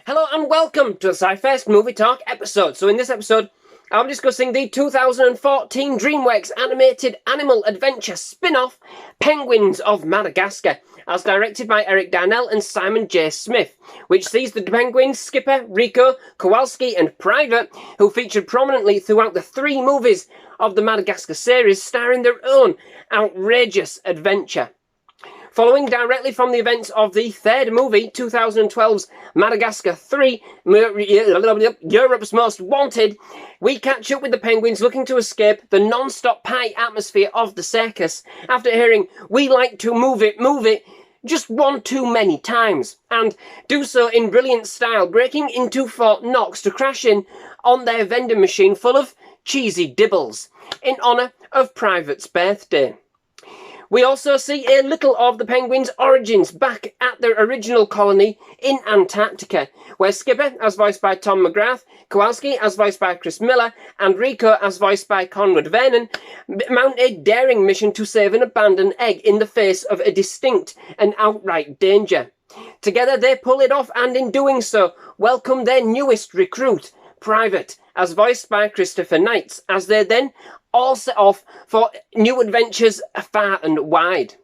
Hello and welcome to the SciFirst MovieTalk episode. So in this episode, I'm discussing the 2014 DreamWorks animated animal adventure spin-off, Penguins of Madagascar, as directed by Eric Darnell and Simon J. Smith, which sees the penguins Skipper, Rico, Kowalski and Private, who featured prominently throughout the 3 movies of the Madagascar series, star in their own outrageous adventure. Following directly from the events of the 3rd movie, 2012's Madagascar 3, Europe's Most Wanted, we catch up with the penguins looking to escape the non-stop party atmosphere of the circus after hearing "We like to move it," just one too many times, and do so in brilliant style, breaking into Fort Knox to crash in on their vending machine full of cheesy dibbles, in honour of Private's birthday. We also see a little of the penguins' origins back at their original colony in Antarctica, where Skipper, as voiced by Tom McGrath, Kowalski, as voiced by Chris Miller, and Rico, as voiced by Conrad Vernon, mount a daring mission to save an abandoned egg in the face of a distinct and outright danger. Together they pull it off, and in doing so, welcome their newest recruit, Private, as voiced by Christopher Knights, as they then all set off for new adventures far and wide.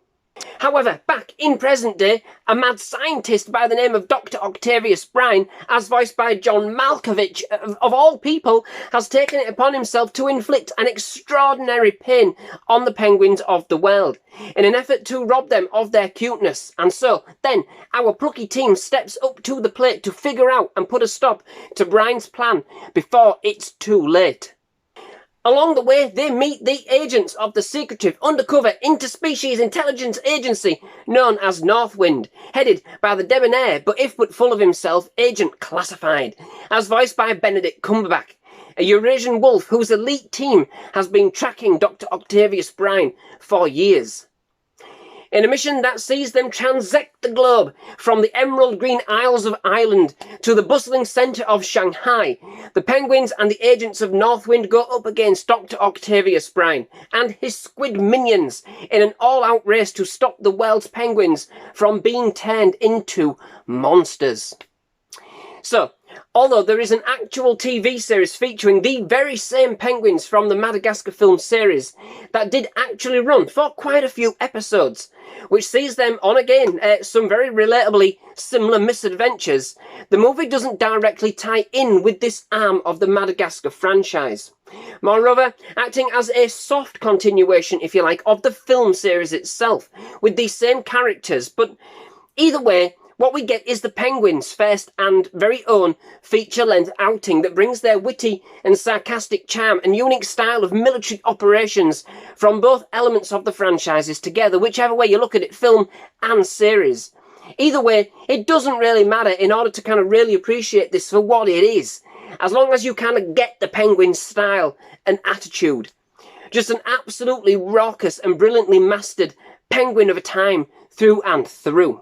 However, back in present day, a mad scientist by the name of Dr. Octavius Brine, as voiced by John Malkovich, of all people, has taken it upon himself to inflict an extraordinary pain on the penguins of the world, in an effort to rob them of their cuteness. And so, then, our plucky team steps up to the plate to figure out and put a stop to Brine's plan before it's too late. Along the way, they meet the agents of the secretive, undercover, interspecies intelligence agency known as Nordwind, headed by the debonair, but full of himself, Agent Classified, as voiced by Benedict Cumberbatch, a Eurasian wolf whose elite team has been tracking Dr. Octavius Brine for years. In a mission that sees them transect the globe from the emerald green Isles of Ireland to the bustling centre of Shanghai, the penguins and the agents of Northwind go up against Dr. Octavius Brine and his squid minions in an all-out race to stop the world's penguins from being turned into monsters. So, although there is an actual TV series featuring the very same penguins from the Madagascar film series that did actually run for quite a few episodes, which sees them on again some very relatably similar misadventures, the movie doesn't directly tie in with this arm of the Madagascar franchise. Moreover, acting as a soft continuation, if you like, of the film series itself, with these same characters, but either way, what we get is the penguins' first and very own feature-length outing that brings their witty and sarcastic charm and unique style of military operations from both elements of the franchises together, whichever way you look at it, film and series. Either way, it doesn't really matter in order to kind of really appreciate this for what it is, as long as you kind of get the penguins' style and attitude. Just an absolutely raucous and brilliantly mastered penguin of a time through and through.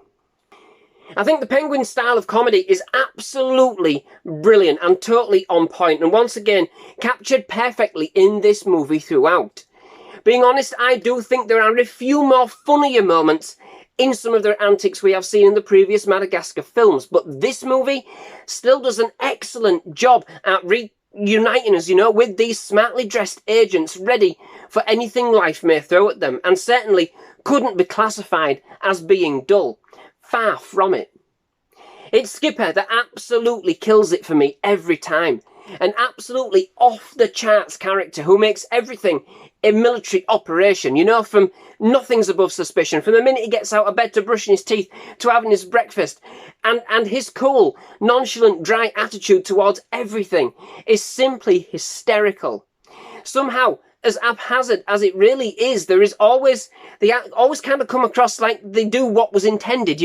I think the Penguin style of comedy is absolutely brilliant and totally on point, and once again captured perfectly in this movie throughout. Being honest, I do think there are a few more funnier moments in some of their antics we have seen in the previous Madagascar films, but this movie still does an excellent job at reuniting us, with these smartly dressed agents ready for anything life may throw at them, and certainly couldn't be classified as being dull. Far from it. It's Skipper that absolutely kills it for me every time. An absolutely off-the-charts character who makes everything a military operation, from nothing's above suspicion, from the minute he gets out of bed to brushing his teeth to having his breakfast, and his cool, nonchalant, dry attitude towards everything is simply hysterical. Somehow, as haphazard as it really is, they always kind of come across like they do what was intended,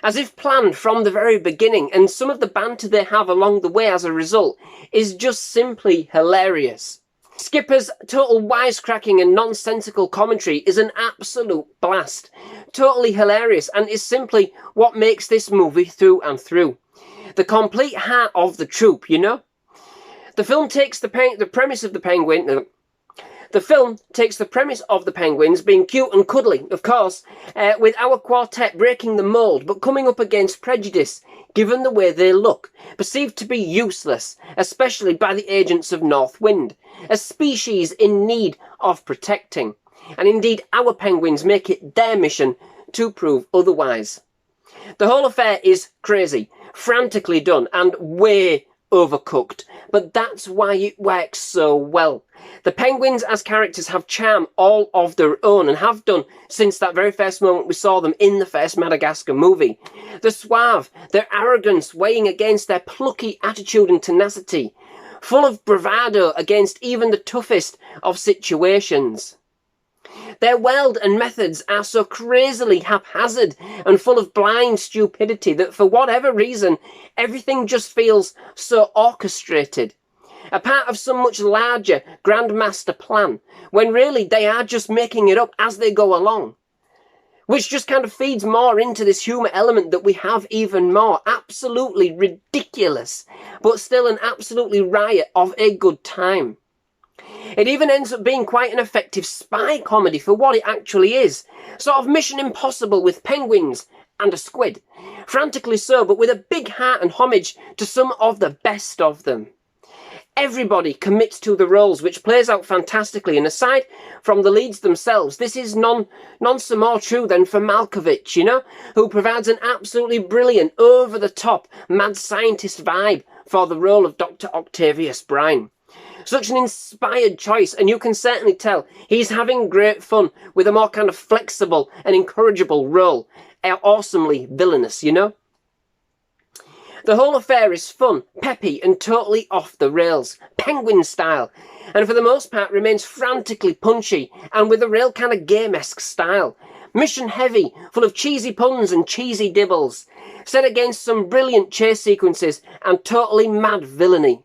as if planned from the very beginning, and some of the banter they have along the way as a result is just simply hilarious. Skipper's total wisecracking and nonsensical commentary is an absolute blast, totally hilarious, and is simply what makes this movie through and through. The complete heart of the troupe, The film takes the premise of the penguin, The film takes the premise of the penguins being cute and cuddly, of course, with our quartet breaking the mould but coming up against prejudice, given the way they look, perceived to be useless, especially by the agents of Nordwind, a species in need of protecting. And indeed, our penguins make it their mission to prove otherwise. The whole affair is crazy, frantically done, and way overcooked, but that's why it works so well. The penguins as characters have charm all of their own and have done since that very first moment we saw them in the first Madagascar movie. The suave, their arrogance weighing against their plucky attitude and tenacity, full of bravado against even the toughest of situations. Their world and methods are so crazily haphazard and full of blind stupidity that for whatever reason, everything just feels so orchestrated. A part of some much larger grand master plan, when really they are just making it up as they go along. Which just kind of feeds more into this humour element that we have even more. Absolutely ridiculous, but still an absolutely riot of a good time. It even ends up being quite an effective spy comedy for what it actually is. Sort of Mission Impossible with penguins and a squid. Frantically so, but with a big heart and homage to some of the best of them. Everybody commits to the roles, which plays out fantastically, and aside from the leads themselves, this is none so more true than for Malkovich, you know, who provides an absolutely brilliant, over-the-top, mad scientist vibe for the role of Dr. Octavius Brine. Such an inspired choice, and you can certainly tell he's having great fun with a more kind of flexible and incorrigible role. Awesomely villainous, you know? The whole affair is fun, peppy, and totally off the rails, penguin style, and for the most part remains frantically punchy and with a real kind of game-esque style. Mission heavy, full of cheesy puns and cheesy dibbles, set against some brilliant chase sequences and totally mad villainy.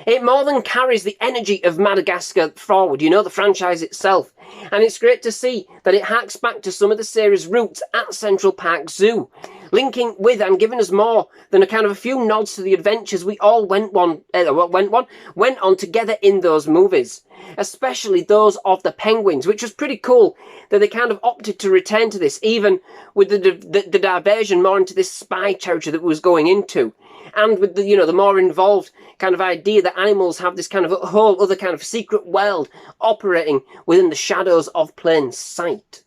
It more than carries the energy of Madagascar forward, you know, the franchise itself. And it's great to see that it harks back to some of the series' roots at Central Park Zoo, linking with and giving us more than a kind of a few nods to the adventures we all went on together in those movies. Especially those of the penguins, which was pretty cool that they kind of opted to return to this, even with the diversion more into this spy territory that was going into. And with the, you know, the more involved kind of idea that animals have this kind of a whole other kind of secret world operating within the shadows of plain sight.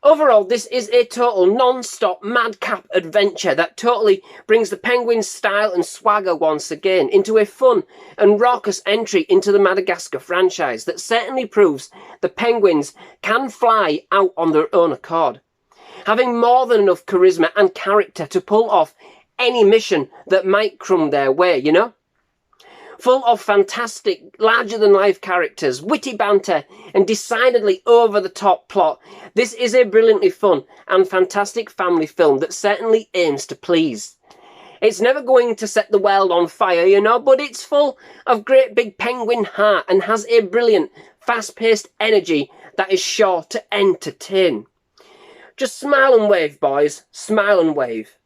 Overall, this is a total non-stop madcap adventure that totally brings the penguins' style and swagger once again into a fun and raucous entry into the Madagascar franchise that certainly proves the penguins can fly out on their own accord, having more than enough charisma and character to pull off any mission that might come their way, you know? Full of fantastic, larger-than-life characters, witty banter, and decidedly over-the-top plot, this is a brilliantly fun and fantastic family film that certainly aims to please. It's never going to set the world on fire, you know, but it's full of great big penguin heart and has a brilliant, fast-paced energy that is sure to entertain. Just smile and wave, boys. Smile and wave.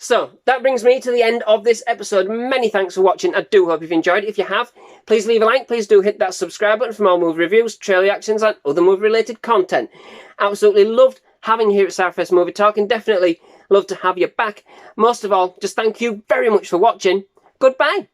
So, that brings me to the end of this episode. Many thanks for watching. I do hope you've enjoyed it. If you have, please leave a like. Please do hit that subscribe button for more movie reviews, trailer reactions, and other movie-related content. Absolutely loved having you here at SciFirst MovieTalk, and definitely love to have you back. Most of all, just thank you very much for watching. Goodbye.